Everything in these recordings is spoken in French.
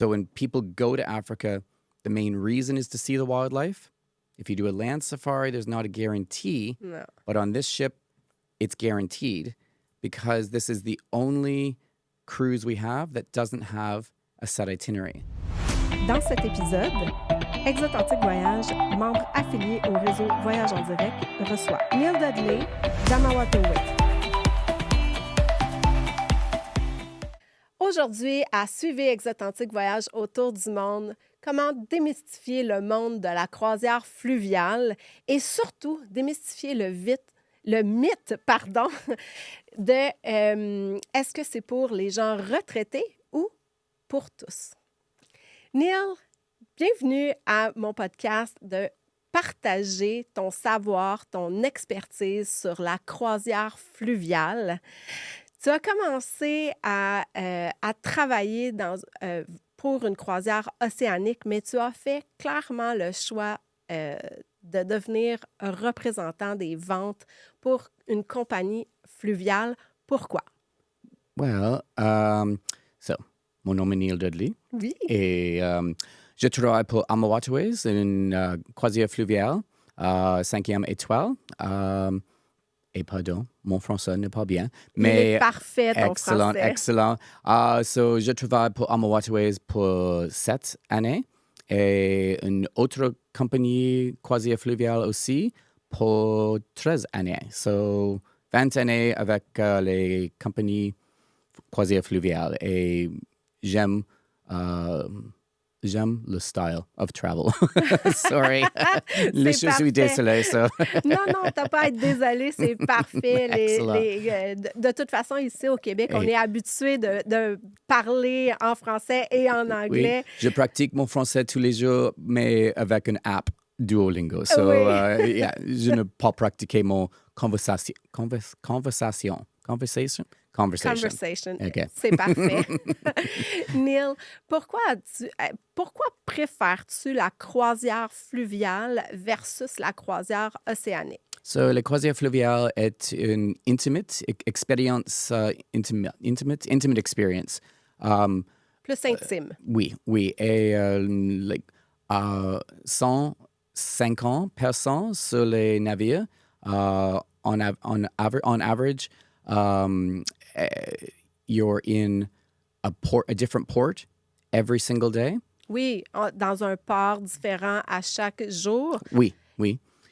So when people go to Africa, the main reason is to see the wildlife. If you do a land safari, there's not a guarantee. No. But on this ship, it's guaranteed because this is the only cruise we have that doesn't have a set itinerary. Dans cet épisode, Exotantique Voyage, membre affilié au réseau Voyage en direct, reçoit Neil Dudley d'Ama Waterways. Aujourd'hui, à Suivre Exotantique Voyage autour du monde, comment démystifier le monde de la croisière fluviale et surtout démystifier le mythe de est-ce que c'est pour les gens retraités ou pour tous? Neil, bienvenue à mon podcast de partager ton savoir, ton expertise sur la croisière fluviale. Tu as commencé à travailler pour une croisière océanique, mais tu as fait clairement le choix de devenir représentant des ventes pour une compagnie fluviale. Pourquoi? Well, mon nom est Neil Dudley. Oui. Et je travaille pour Ama Waterways, une croisière fluviale, 5e étoile. Et pardon, mon français n'est pas bien. Mais il est parfait, ton excellent, français. Excellent. So, je travaille pour Ama Waterways pour 7 années. Et une autre compagnie croisière fluviale aussi pour 13 années. So, 20 années avec les compagnies croisières fluviales. Et j'aime le style of travel. Sorry. Je suis désolé. So. Non, t'as pas à être désolé, c'est parfait. De toute façon, ici au Québec, on est habitué de parler en français et en anglais. Oui, je pratique mon français tous les jours, mais avec une app Duolingo. So, oui. Je ne peux pas pratiquer mon conversation. Okay. C'est parfait. Neil, pourquoi préfères-tu la croisière fluviale versus la croisière océanique? So, la croisière fluviale est une intimate expérience, intimate experience. Plus intime. Oui. Et 150 personnes sur les navires, on average, you're in a different port every single day. Oui, dans un port différent à chaque jour. Oui.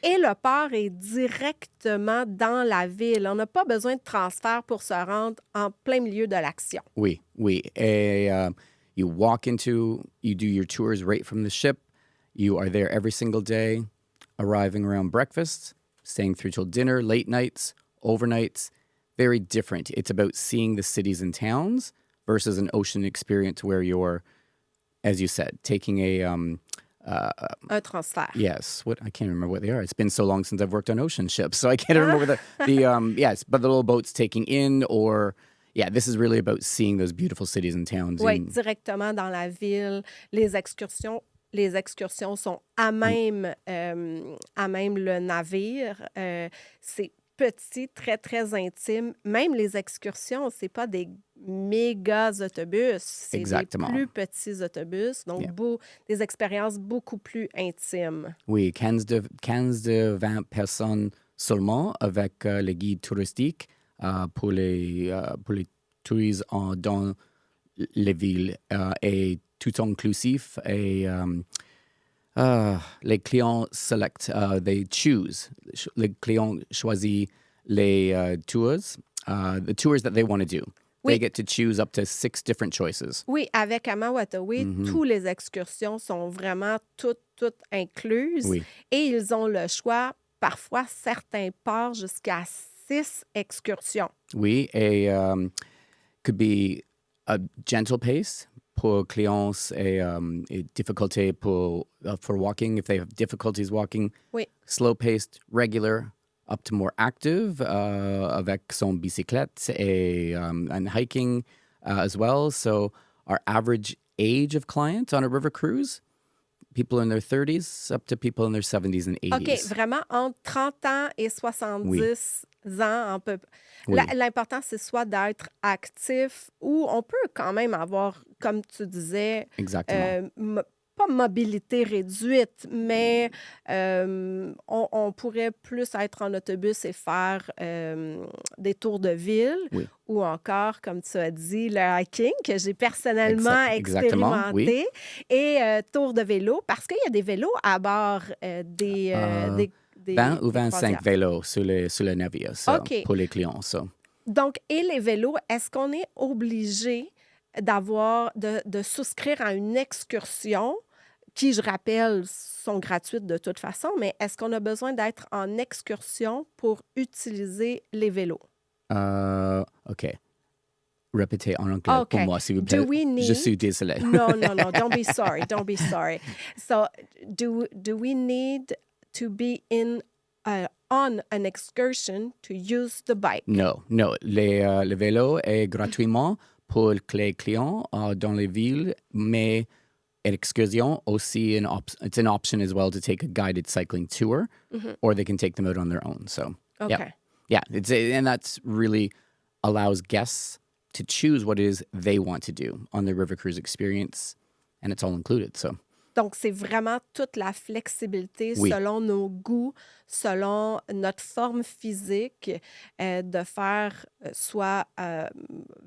Et le port est directement dans la ville. On n'a pas besoin de transfert pour se rendre en plein milieu de l'action. Oui. Et you do your tours right from the ship. You are there every single day, arriving around breakfast, staying through till dinner, late nights, overnights. Very different. It's about seeing the cities and towns versus an ocean experience where you're, as you said, taking un transfert. Yes. I can't remember what they are. It's been so long since I've worked on ocean ships, so I can't remember yes, but the little boats taking in or... Yeah, this is really about seeing those beautiful cities and towns. Oui, directement dans la ville. Les excursions sont à même le navire. C'est petit, très, très intime. Même les excursions, c'est pas des méga autobus. C'est Exactement. Des plus petits autobus. Donc, des expériences beaucoup plus intimes. Oui, 15 de 20 personnes seulement avec les guides touristiques pour les touristes dans les villes et tout inclusif. Et les clients they choose. Les clients choisissent les tours, the tours that they want to do. Oui. They get to choose up to 6 different choices. Oui, avec Ama Waterways, toutes les excursions sont vraiment toutes incluses. Oui. Et ils ont le choix, parfois, certains ports jusqu'à 6 excursions. Oui, et could be a gentle pace pour clients et difficulté for walking, if they have difficulties walking. Oui. Slow-paced, regular, up to more active, avec son bicyclette and hiking as well. So our average age of client on a river cruise, people in their 30s up to people in their 70s and 80s. OK, vraiment entre 30 ans et 70 ans. Oui. L'important, c'est soit d'être actif ou on peut quand même avoir, comme tu disais, Exactement. pas mobilité réduite, mais on pourrait plus être en autobus et faire des tours de ville Oui. ou encore, comme tu as dit, le hiking que j'ai personnellement Exactement, expérimenté et tour de vélo parce qu'il y a des vélos à bord des 20 ou 25 croisières. vélos sur le navire OK. pour les clients. So. Donc, et les vélos, est-ce qu'on est obligé de souscrire à une excursion qui, je rappelle, sont gratuites de toute façon, mais est-ce qu'on a besoin d'être en excursion pour utiliser les vélos? OK. Répétez en anglais pour moi, s'il vous plaît. Do we need... Je suis désolé. No. Don't be sorry. Don't be sorry. So, do we need to be on an excursion to use the bike? No. Le vélo est gratuitement pour les clients dans les villes, mais excursion aussi it's an option as well to take a guided cycling tour, or they can take them out on their own. So, Okay. yeah, and that's really allows guests to choose what it is they want to do on their river cruise experience, and it's all included. So. Donc, c'est vraiment toute la flexibilité selon nos goûts, selon notre forme physique, de faire soit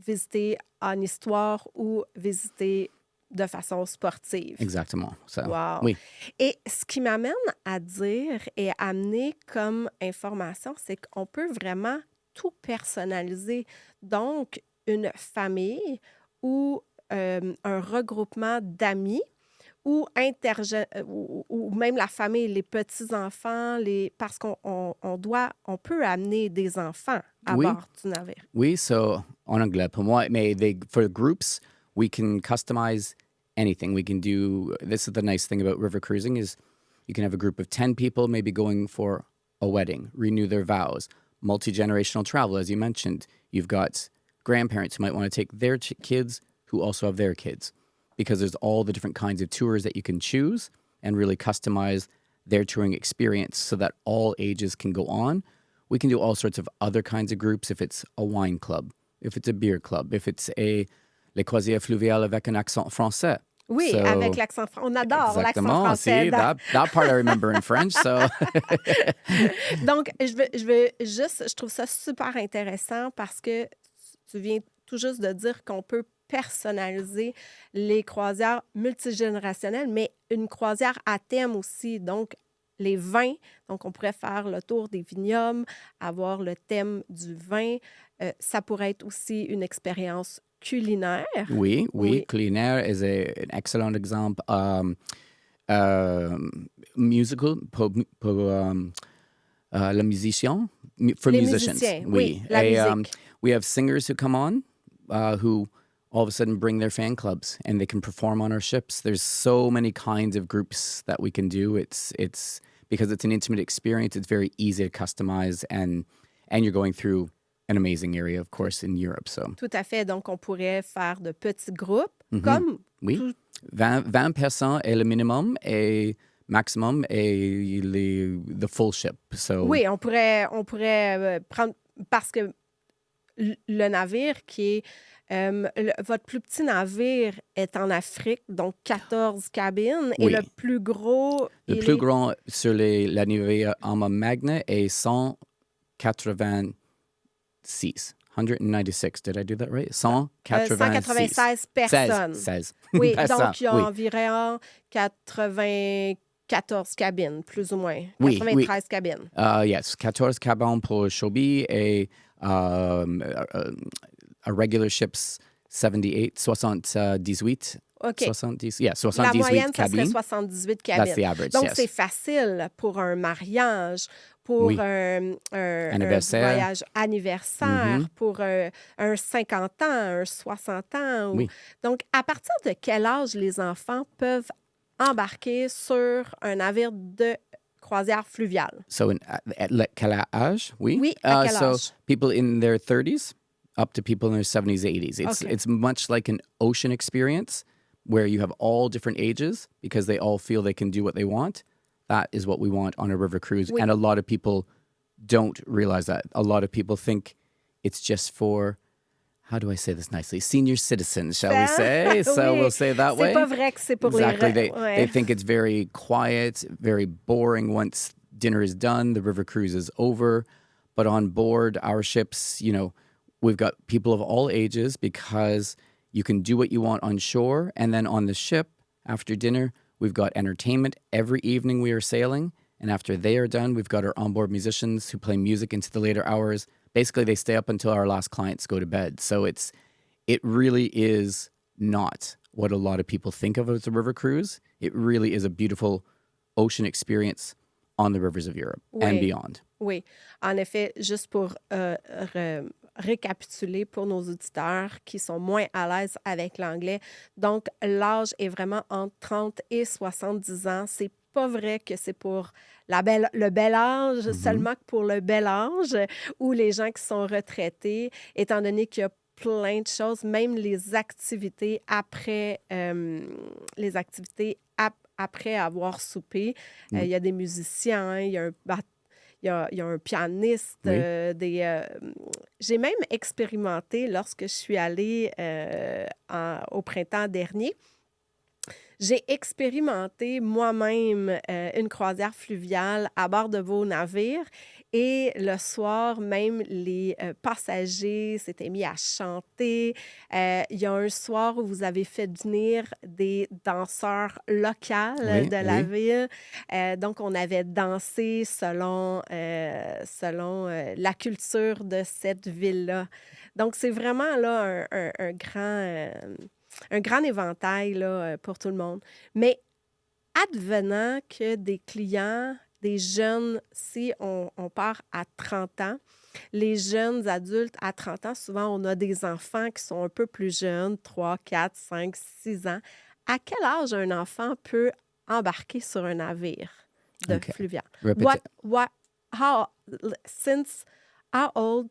visiter en histoire ou visiter de façon sportive. Exactement. So, wow. Oui. Et ce qui m'amène à dire et amener comme information, c'est qu'on peut vraiment tout personnaliser. Donc, une famille ou un regroupement d'amis ou même la famille, les petits-enfants, parce qu'on peut amener des enfants à bord du navire. Oui, so en anglais, pour moi, mais for groups, we can customize anything. We can do, this is the nice thing about river cruising is you can have a group of 10 people maybe going for a wedding, renew their vows, multi-generational travel, as you mentioned. You've got grandparents who might want to take their kids who also have their kids, because there's all the different kinds of tours that you can choose and really customize their touring experience so that all ages can go on. We can do all sorts of other kinds of groups, if it's a wine club, if it's a beer club, if it's les croisières fluviales avec un accent français. Oui, avec l'accent français. On adore l'accent français. See, that part I remember in French, so... Donc, je trouve ça super intéressant parce que tu viens tout juste de dire qu'on peut personnaliser les croisières multigénérationnelles, mais une croisière à thème aussi, donc les vins. Donc, on pourrait faire le tour des vignobles, avoir le thème du vin. Ça pourrait être aussi une expérience culinaire. Oui. Culinaire is an excellent exemple. Musical, pour le musicien. For les musicians. musiciens, oui, la musique. We have singers who come on who all of a sudden bring their fan clubs and they can perform on our ships. There's so many kinds of groups that we can do. It's because it's an intimate experience, it's very easy to customize and you're going through an amazing area, of course, in Europe. So. Tout à fait. Donc, on pourrait faire de petits groupes comme... Oui. Tout... 20 personnes est le minimum et maximum est the full ship. So. Oui, on pourrait prendre... Parce que le navire qui est... votre plus petit navire est en Afrique, donc 14 cabines. Et le plus gros... Le plus grand sur la navire Ama est 186. 196. Did I do that right? 196 personnes. 16. Oui, donc il y a environ 94 cabines, plus ou moins. 93 cabines. Yes, 14 cabines pour Chobi et a regular ship's 78. OK. 78 cabines. La moyenne, ça serait 78 cabines. That's the average, donc, yes. c'est facile pour un mariage, pour un voyage anniversaire, pour un 50 ans, un 60 ans. Oui. Donc, à partir de quel âge les enfants peuvent embarquer sur un navire de croisière fluviale? So, at quel âge? Oui, à quel âge? So, people in their 30s up to people in their 70s, 80s. It's much like an ocean experience, where you have all different ages because they all feel they can do what they want. That is what we want on a river cruise. Oui. And a lot of people don't realize that. A lot of people think it's just for, how do I say this nicely? Senior citizens, shall we say? So Oui. we'll say it that way. C'est pas vrai que c'est pour Exactly. les... They think it's very quiet, very boring once dinner is done, the river cruise is over. But on board our ships, you know, we've got people of all ages because you can do what you want on shore. And then on the ship, after dinner, we've got entertainment every evening we are sailing. And after they are done, we've got our onboard musicians who play music into the later hours. Basically, they stay up until our last clients go to bed. So it really is not what a lot of people think of as a river cruise. It really is a beautiful ocean experience on the rivers of Europe and beyond. Oui. En effet, juste pour récapituler pour nos auditeurs qui sont moins à l'aise avec l'anglais. Donc, l'âge est vraiment entre 30 et 70 ans. C'est pas vrai que c'est pour le bel âge, seulement que pour le bel âge, ou les gens qui sont retraités, étant donné qu'il y a plein de choses, même les activités après après avoir soupé. Il y a des musiciens, il y a un pianiste. J'ai même expérimenté lorsque je suis allée au printemps dernier. J'ai expérimenté moi-même une croisière fluviale à bord de vos navires et le soir, même les passagers s'étaient mis à chanter. Il y a un soir où vous avez fait venir des danseurs locaux de la ville. Donc, on avait dansé selon la culture de cette ville-là. Donc, c'est vraiment là un grand éventail là, pour tout le monde. Mais advenant que des clients, des jeunes, si on part à 30 ans, les jeunes adultes à 30 ans, souvent, on a des enfants qui sont un peu plus jeunes, 3, 4, 5, 6 ans. À quel âge un enfant peut embarquer sur un navire de fluvial? How old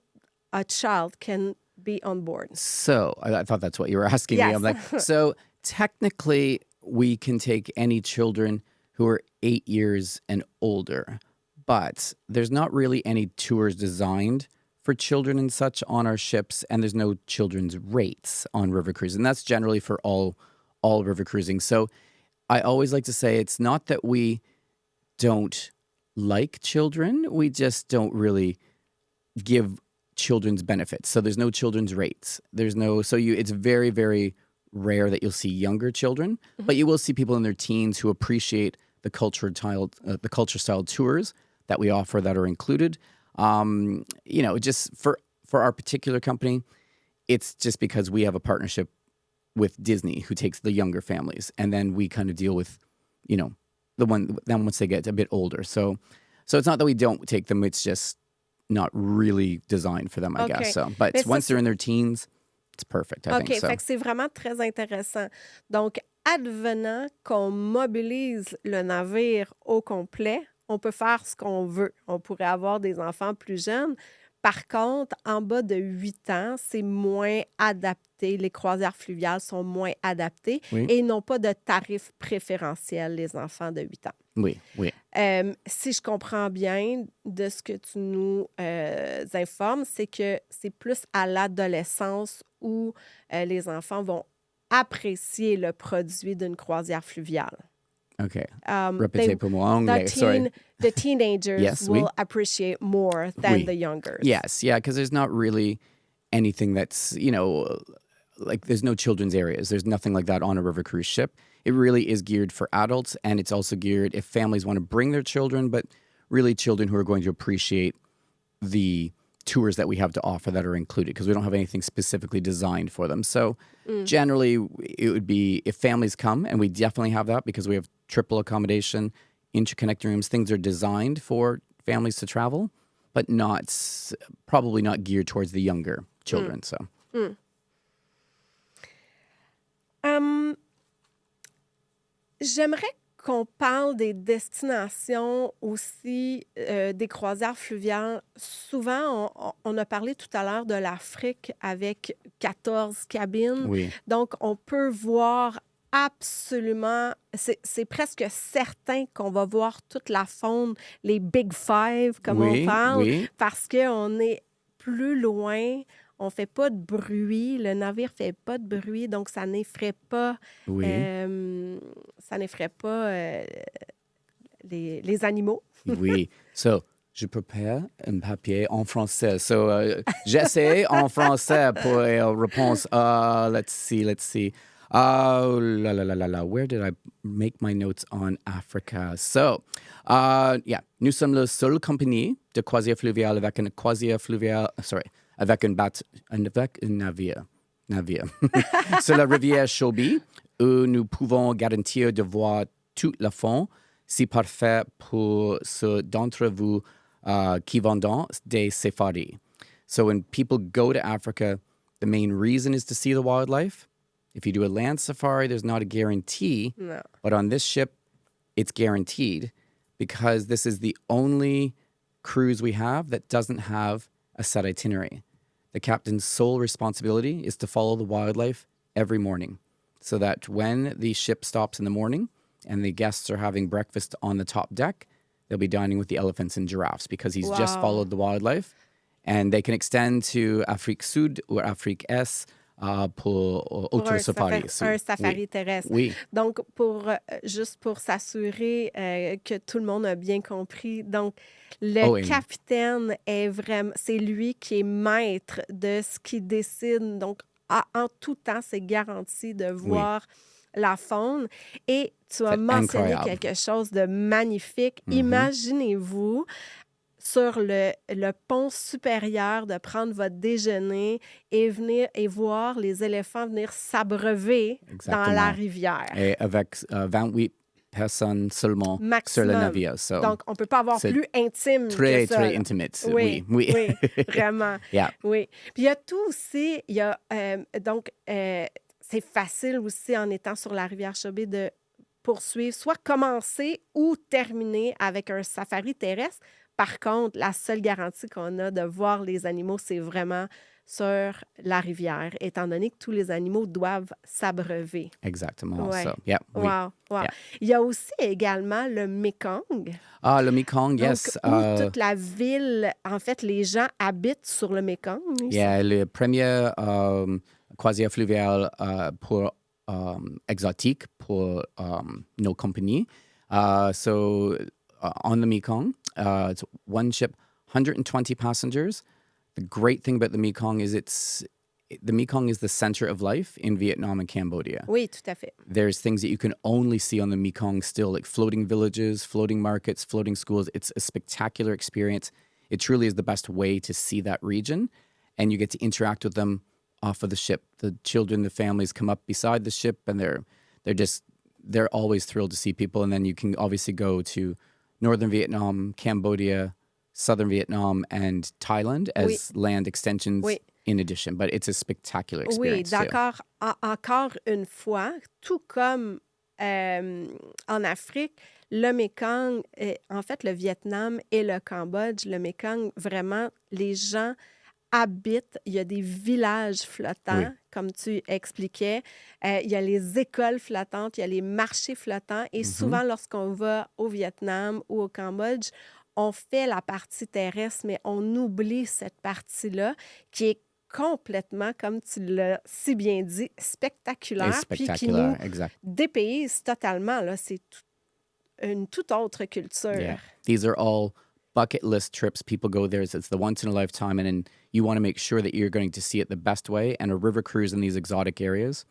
a child can be on board? So I thought that's what you were asking me. I'm like, so technically we can take any children who are 8 years and older, but there's not really any tours designed for children and such on our ships, and there's no children's rates on river cruise, and that's generally for all river cruising. So I always like to say it's not that we don't like children, we just don't really give children's benefits. So there's no children's rates. It's very, very rare that you'll see younger children, but you will see people in their teens who appreciate the culture style tours that we offer that are included. Just for our particular company, it's just because we have a partnership with Disney who takes the younger families, and then we kind of deal with, then once they get a bit older. So it's not that we don't take them, it's just not really designed for them, I guess. So, but once they're in their teens, it's perfect, I think. So. Fait que c'est vraiment très intéressant. Donc, advenant qu'on mobilise le navire au complet, on peut faire ce qu'on veut. On pourrait avoir des enfants plus jeunes. Par contre, en bas de 8 ans, c'est moins adapté. Les croisières fluviales sont moins adaptées et n'ont pas de tarifs préférentiels, les enfants de 8 ans. Oui. Si je comprends bien de ce que tu nous informes, c'est que c'est plus à l'adolescence où les enfants vont apprécier le produit d'une croisière fluviale. Okay. Répétez pour moi en anglais. Sorry. The teenagers will appreciate more than the younger. Yes, yeah, because there's not really anything that's, like there's no children's areas. There's nothing like that on a river cruise ship. It really is geared for adults, and it's also geared if families want to bring their children, but really children who are going to appreciate the tours that we have to offer that are included, because we don't have anything specifically designed for them. So generally, it would be if families come, and we definitely have that because we have triple accommodation, interconnecting rooms, things are designed for families to travel, but probably not geared towards the younger children. So. J'aimerais qu'on parle des destinations aussi, des croisières fluviales. Souvent, on a parlé tout à l'heure de l'Afrique avec 14 cabines. Oui. Donc, on peut voir absolument, c'est presque certain qu'on va voir toute la faune, les Big Five, comme on parle, parce qu'on est plus loin, on ne fait pas de bruit, le navire ne fait pas de bruit, donc ça n'effraie pas, les animaux. Oui. So, je prépare un papier en français. So, j'essaie en français pour réponse. Let's see. Oh, la. Where did I make my notes on Africa? So, nous sommes la seule compagnie de croisière fluviale avec une croisière fluviale, avec un navire. Sur la rivière Chobi, où nous pouvons garantir de voir tout le fond. C'est parfait pour ceux d'entre vous qui vendent des safaris. So when people go to Africa, the main reason is to see the wildlife. If you do a land safari, there's not a guarantee. No. But on this ship, it's guaranteed because this is the only cruise we have that doesn't have a set itinerary. The captain's sole responsibility is to follow the wildlife every morning so that when the ship stops in the morning and the guests are having breakfast on the top deck, they'll be dining with the elephants and giraffes because he's just followed the wildlife. And they can extend to Afrique Sud or Afrique Est pour autre safari. Un safari terrestre. Oui. Donc, juste pour s'assurer que tout le monde a bien compris, donc le capitaine est vraiment, c'est lui qui est maître de ce qu'il décide. Donc, en tout temps, c'est garanti de voir la faune. Et tu as mentionné quelque chose de magnifique. Mm-hmm. Imaginez-vous sur le pont supérieur, de prendre votre déjeuner et venir et voir les éléphants venir s'abreuver dans la rivière. Et avec 28 personnes seulement sur le navire. So donc, on ne peut pas avoir plus intime que ça. Très intimate. Oui, vraiment. Oui. Puis il y a tout aussi, c'est facile aussi en étant sur la rivière Chobi de poursuivre, soit commencer ou terminer avec un safari terrestre. Par contre, la seule garantie qu'on a de voir les animaux, c'est vraiment sur la rivière, étant donné que tous les animaux doivent s'abreuver. Exactement. Ouais. So, wow. Yeah. Il y a aussi également le Mekong. Ah, le Mekong, yes. Donc, où toute la ville, en fait, les gens habitent sur le Mekong. Le premier croisière fluviale pour exotique pour nos compagnies. On the Mekong, it's one ship, 120 passengers. The great thing about the Mekong is the Mekong is the center of life in Vietnam and Cambodia. Oui, tout à fait. There's things that you can only see on the Mekong still, like floating villages, floating markets, floating schools. It's a spectacular experience. It truly is the best way to see that region, and you get to interact with them off of the ship. The children, the families come up beside the ship, and they're always thrilled to see people. And then you can obviously go to Northern Vietnam, Cambodia, Southern Vietnam, and Thailand as land extensions in addition. But it's a spectacular experience. Oui, d'accord. Encore une fois, tout comme en Afrique, le Mekong, en fait, le Vietnam et le Cambodge, le Mekong, vraiment, les gens habitent. Il y a des villages flottants, comme tu expliquais. Il y a les écoles flottantes, il y a les marchés flottants. Et souvent, lorsqu'on va au Vietnam ou au Cambodge, on fait la partie terrestre, mais on oublie cette partie-là qui est complètement, comme tu l'as si bien dit, spectaculaire. Puis qui nous dépayse totalement. Là. C'est une toute autre culture. Yeah. These are all bucket list trips. People go there. It's the once in a lifetime. And then you want to make sure that you're going to see it the best way. And a river cruise in these exotic areas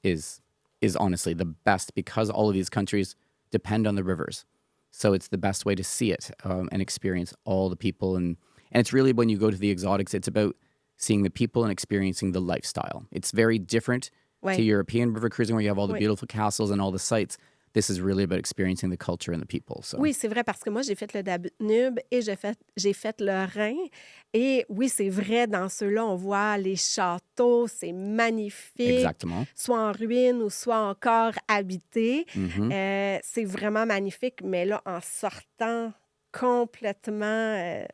is honestly the best because all of these countries depend on the rivers. So it's the best way to see it and experience all the people. And it's really when you go to the exotics, it's about seeing the people and experiencing the lifestyle. It's very different to European river cruising where you have all the beautiful castles and all the sights. This is really about experiencing the culture and the people. So. Oui, c'est vrai parce que moi, j'ai fait le Danube et j'ai fait le Rhin. Et oui, c'est vrai, dans ceux-là, on voit les châteaux, c'est magnifique. Exactement. Soit en ruine ou soit encore habités. Mm-hmm. C'est vraiment magnifique. Mais là, en sortant complètement,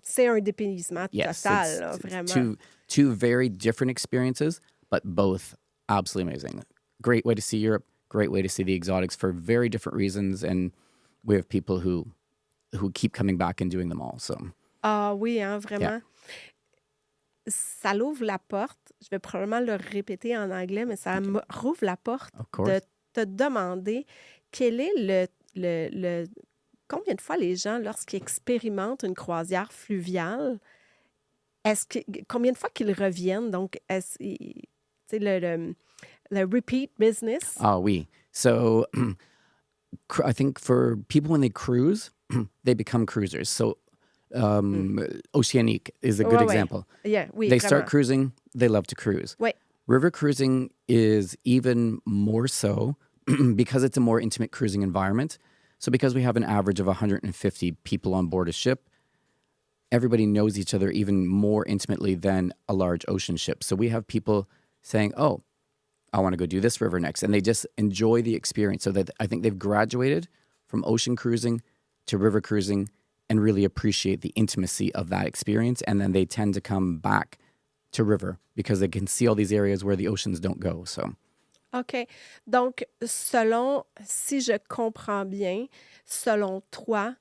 c'est un dépaysement total, là, vraiment. Two very different experiences, but both absolutely amazing. great way to see Europe, great way to see the exotics for very different reasons. And we have people who keep coming back and doing them all. So, Ah oui, hein, yeah. vraiment. Ça l'ouvre la porte, je vais probablement le répéter en anglais, mais ça me rouvre la porte Of de course. te demander quel est combien de fois les gens, lorsqu'ils expérimentent une croisière fluviale, combien de fois qu'ils reviennent? Donc, tu sais, le repeat business. Ah, oui. So I think for people when they cruise, they become cruisers. So Océaniques is a good Ouais, ouais. example. Yeah, oui, They vraiment. start cruising, they love to cruise. Oui, River cruising is even more so because it's a more intimate cruising environment. So because we have an average of 150 people on board a ship, everybody knows each other even more intimately than a large ocean ship. So we have people saying, oh, I want to go do this river next. And they just enjoy the experience. So that I think they've graduated from ocean cruising to river cruising and really appreciate the intimacy of that experience. And then they tend to come back to river because they can see all these areas where the oceans don't go. So OK. Donc, si je comprends bien, selon toi,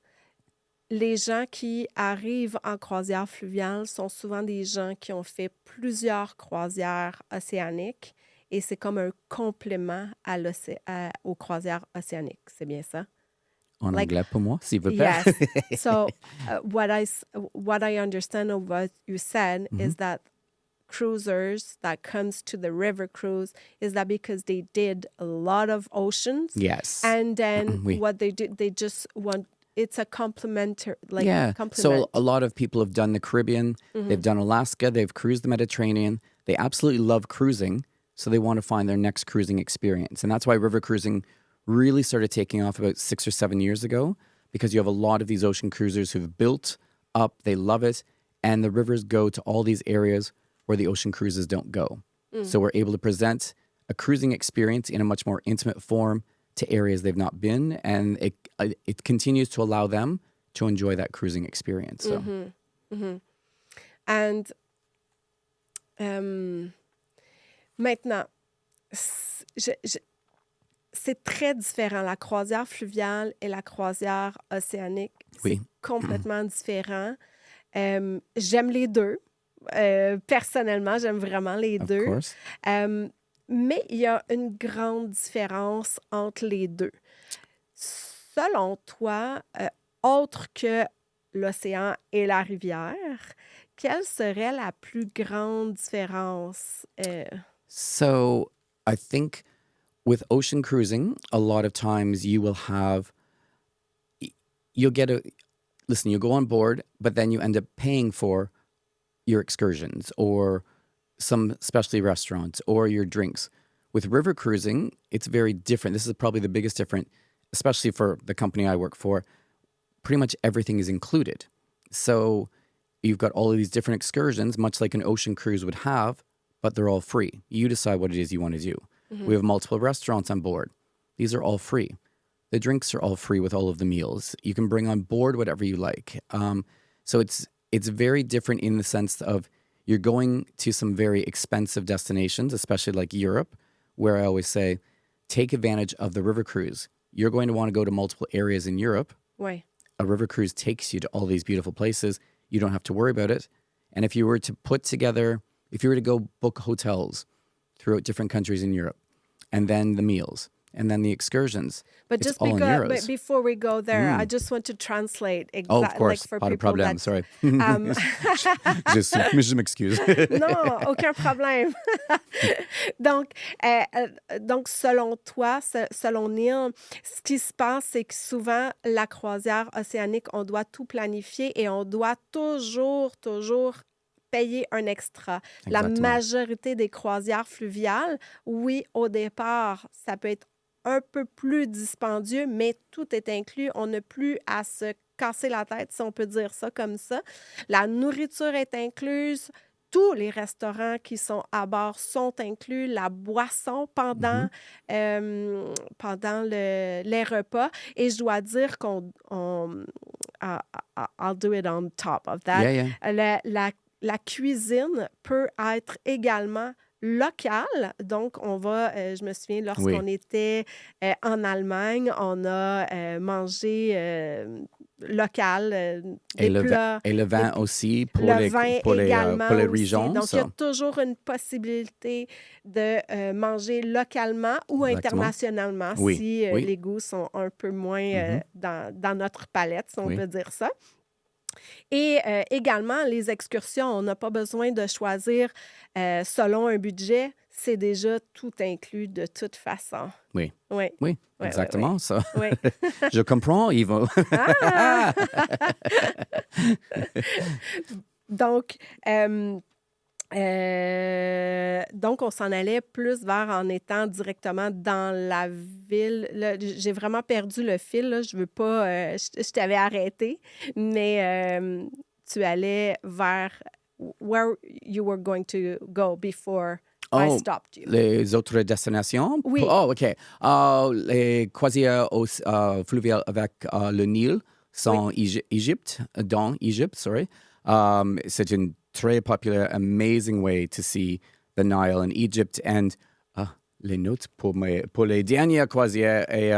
les gens qui arrivent en croisière fluviale sont souvent des gens qui ont fait plusieurs croisières océaniques et c'est comme un complément aux croisières océaniques. C'est bien ça? en Like- anglais pour moi, s'il vous plaît. Yes. So, what I understand of what you said is that cruisers that comes to the river cruise is that because they did a lot of oceans. Yes. And then Oui. what they did, they just want, it's a complementary, Yeah. complement. So a lot of people have done the Caribbean, they've done Alaska, they've cruised the Mediterranean. They absolutely love cruising, so they want to find their next cruising experience. And that's why river cruising really started taking off about 6 or 7 years ago, because you have a lot of these ocean cruisers who've built up, they love it, and the rivers go to all these areas where the ocean cruises don't go. So we're able to present a cruising experience in a much more intimate form to areas they've not been, and it continues to allow them to enjoy that cruising experience. So. And maintenant, c'est très différent. La croisière fluviale et la croisière océanique, Oui. c'est complètement différent. J'aime les deux. Personnellement, j'aime vraiment les Of deux. course. Mais il y a une grande différence entre les deux. Selon toi, autre que l'océan et la rivière, quelle serait la plus grande différence? So I think with ocean cruising, a lot of times you'll go on board, but then you end up paying for your excursions or some specialty restaurants or your drinks. With river cruising, it's very different. This is probably the biggest difference, especially for the company I work for. Pretty much everything is included. So you've got all of these different excursions, much like an ocean cruise would have, but they're all free. You decide what it is you want to do. We have multiple restaurants on board. These are all free. The drinks are all free with all of the meals. You can bring on board whatever you like. So it's very different in the sense of you're going to some very expensive destinations, especially like Europe, where I always say, take advantage of the river cruise. You're going to want to go to multiple areas in Europe. Oui. A river cruise takes you to all these beautiful places. You don't have to worry about it. And if you were to go book hotels throughout different countries in Europe, and then the meals, and then the excursions, But it's just all in because, euros. but before we go there, I just want to translate exactly. Oh, of course, for pas de people problème, that, sorry. um, Je m'excuse. Non, aucun problème. Donc, selon toi, selon Neil, ce qui se passe, c'est que souvent, la croisière océanique, on doit tout planifier et on doit toujours payer un extra. La Exactement. majorité des croisières fluviales, oui, au départ, ça peut être un peu plus dispendieux, mais tout est inclus. On n'a plus à se casser la tête, si on peut dire ça comme ça. La nourriture est incluse. Tous les restaurants qui sont à bord sont inclus. La boisson pendant les repas. Et je dois dire I'll do it on top of that. Yeah. La cuisine peut être également locales. Donc, on va, je me souviens, lorsqu'on était en Allemagne, on a mangé local, des plats. Et le vin aussi pour Le les, vin pour les également aussi. régions. Donc, il y a toujours une possibilité de manger localement ou internationalement si les goûts sont un peu moins dans notre palette, si on peut dire ça. Et également, les excursions, on n'a pas besoin de choisir selon un budget. C'est déjà tout inclus de toute façon. Oui. Oui. Oui, exactement ça. Oui. Je comprends, Yves. Ah! Donc, on s'en allait plus vers en étant directement dans la ville. Là, j'ai vraiment perdu le fil. Là. Je veux pas... je t'avais arrêté, mais tu allais vers where you were going to go before I stopped you. Les autres destinations? Oui. Oh, OK. Les croisières fluviales avec le Nil sont Égypte, sorry. C'est une très populaire, amazing way to see the Nile in Egypt. And les notes pour les dernières croisières. Et,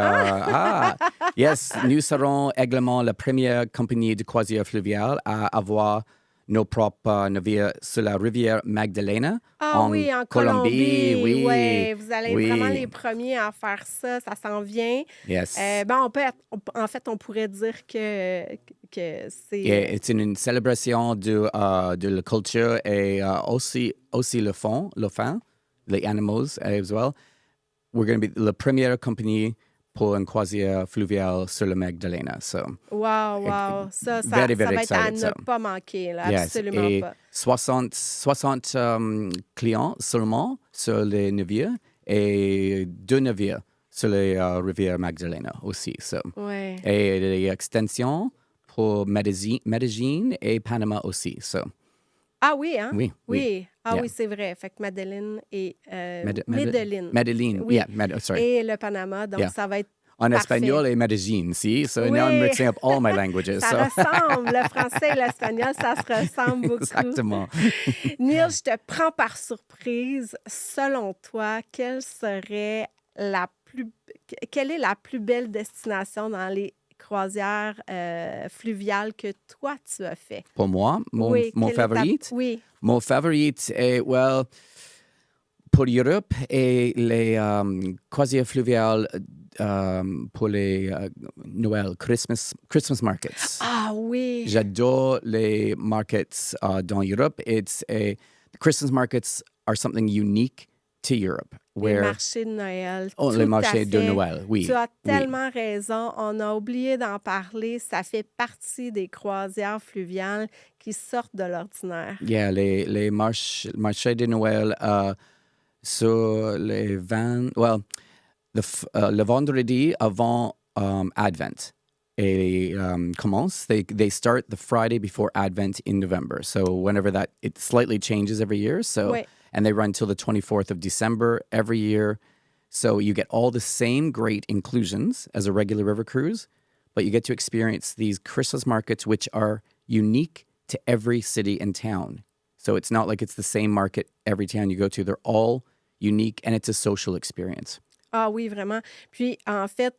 yes, nous serons également la première compagnie de croisière fluviale à avoir nos propres navires sur la rivière Magdalena. En Colombie. Oui. Ouais, vous allez être vraiment les premiers à faire ça. Ça s'en vient. Yes. On pourrait dire que c'est... C'est une célébration de la culture et aussi le fin, les animals as well. We're going to be la première compagnie pour une croisière fluviale sur le Magdalena. So, wow. Ça very, very va être à excited, ne pas manquer, là, yes. absolument Et pas. 60 clients seulement sur les navires et 2 navires sur les rivières Magdalena aussi. So. Ouais. Et les extensions pour Medellín et Panama aussi. So. Ah oui, hein? Oui. Ah oui, c'est vrai. Fait que Madeleine et Medellín. Oui. Sorry. Et le Panama, donc ça va être en parfait. espagnol et Medellín, see? So now I'm mixing up all my languages. Ça ressemble. Le français et l'espagnol, ça se ressemble beaucoup. Exactement. Neil, je te prends par surprise. Selon toi, quelle est la plus belle destination dans les croisières fluviales que toi, tu as fait? Pour moi, mon favorite? Oui. Mon favorite est, pour l'Europe et les croisières fluviales pour les Noël, Christmas markets. Ah oui! J'adore les markets dans l'Europe. Christmas markets are something unique to Europe. Les marchés de Noël. Les marchés de Noël, oui. Tu as tellement raison. On a oublié d'en parler. Ça fait partie des croisières fluviales qui sortent de l'ordinaire. Yeah, les marchés de Noël sur les 20... Well, le vendredi avant Advent. Et commence. They start the Friday before Advent in November. So whenever it slightly changes every year. So... Oui. And they run till the 24th of December every year. So you get all the same great inclusions as a regular river cruise, but you get to experience these Christmas markets, which are unique to every city and town. So it's not like it's the same market every town you go to. They're all unique, and it's a social experience. Ah oui, vraiment. Puis, en fait,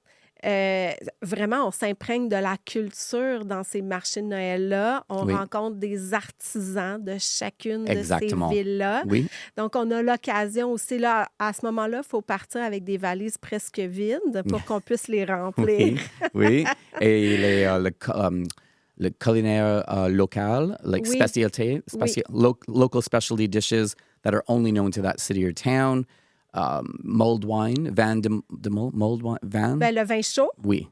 vraiment, on s'imprègne de la culture dans ces marchés de Noël-là. On rencontre des artisans de chacune de ces villes-là. Oui. Donc, on a l'occasion aussi, là, à ce moment-là, il faut partir avec des valises presque vides pour qu'on puisse les remplir. Oui. Et le culinaire local, like spécialité, local specialty dishes that are only known to that city or town. Mulled wine, mulled wine, le vin chaud. Oui.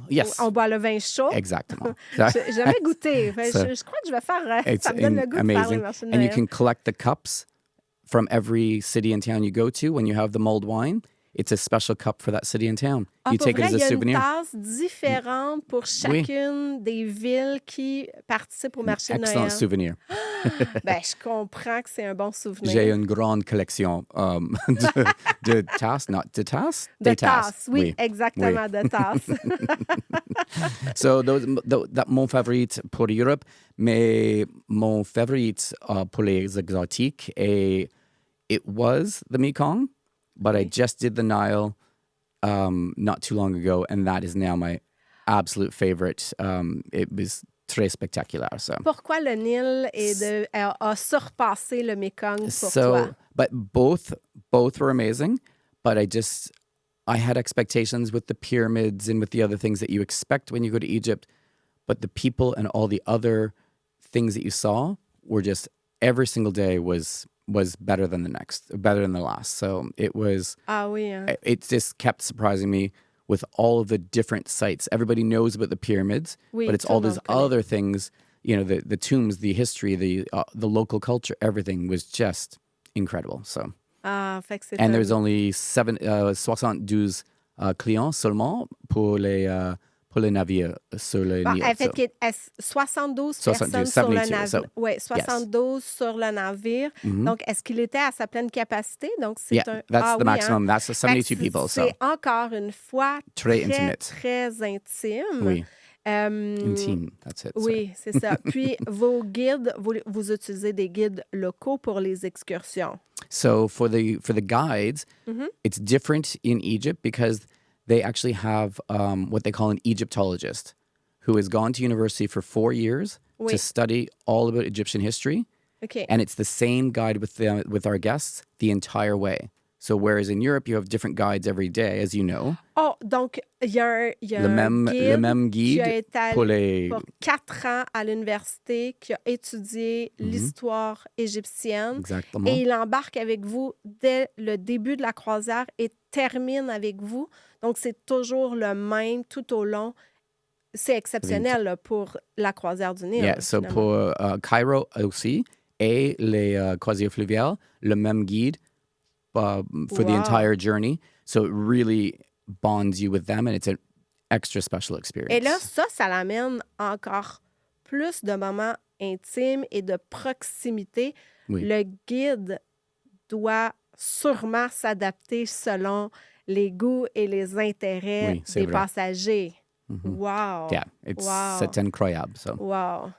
Yes. On boit le vin chaud. Exactement. J'ai jamais goûté. Je crois que je vais faire... Ça me donne le goût de faire les marchés de Noël. And you can collect the cups from every city and town you go to when you have the mulled wine. It's a special cup for that city and town. You take it as a souvenir. Il y a une tasse différente pour chacune des villes qui participent au marché de Noël. Excellent souvenir. Je comprends que c'est un bon souvenir. J'ai une grande collection de tasses, not de tasses? De tasses, oui, exactement, de tasses. So, mon favorite pour l'Europe, mais mon favorite pour les exotiques est it was the Mekong, but I just did the Nile not too long ago, and that is now my absolute favorite. It was très spectaculaire. So. Pourquoi le Nil a surpassé le Mekong pour toi? But both were amazing, but I had expectations with the pyramids and with the other things that you expect when you go to Egypt, but the people and all the other things that you saw were just every single day was better than the last. So it was. It just kept surprising me with all of the different sites. Everybody knows about the pyramids, but it's all these other things. You know, the tombs, the history, the local culture, everything was just incredible. So. And there's only 72 clients seulement pour les navires sur le Nil. En fait, 72 personnes sur le navire. Oui, 72 sur le navire. Donc, est-ce qu'il était à sa pleine capacité? Donc, c'est that's the maximum. That's 72 people. C'est encore une fois très intimate. Très intime. Oui. Intime, that's it. Oui, c'est ça. Puis, vos guides, vous utilisez des guides locaux pour les excursions. So for the guides, it's different in Egypt because they actually have what they call an Egyptologist who has gone to university for 4 years to study all about Egyptian history. Okay. And it's the same guide with our guests the entire way. So whereas in Europe, you have different guides every day, as you know. Oh, donc il y a le même guide qui a été pour 4 ans à l'université, qui a étudié l'histoire égyptienne. Exactement. Et il embarque avec vous dès le début de la croisière et termine avec vous. Donc, c'est toujours le même tout au long. C'est exceptionnel là, pour la croisière du Nil. Yeah, so pour Cairo aussi, et les croisières fluviales, le même guide for the entire journey. So it really bonds you with them, and it's an extra special experience. Et là, ça l'amène encore plus de moments intimes et de proximité. Oui. Le guide doit sûrement s'adapter selon les goûts et les intérêts des passagers. Wow! Yeah, c'est incroyable. So. Wow!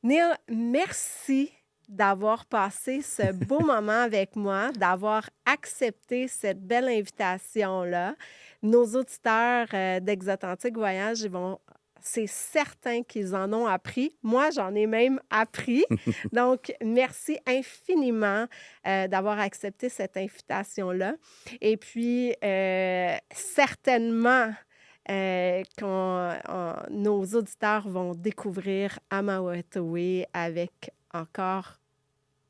Neil, merci d'avoir passé ce beau moment avec moi, d'avoir accepté cette belle invitation-là. Nos auditeurs d'Exotantique Voyage, c'est certain qu'ils en ont appris. Moi, j'en ai même appris. Donc, merci infiniment d'avoir accepté cette invitation-là. Et puis, certainement, nos auditeurs vont découvrir Ama Waterways avec encore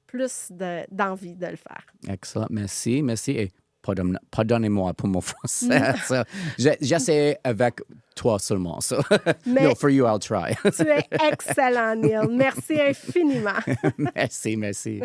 plus d'envie de le faire. Excellent. Merci. Et pardonnez-moi pour mon français. So, j'essaie avec toi seulement. So, no, for you, I'll try. Tu es excellent, Neil. Merci infiniment. Merci.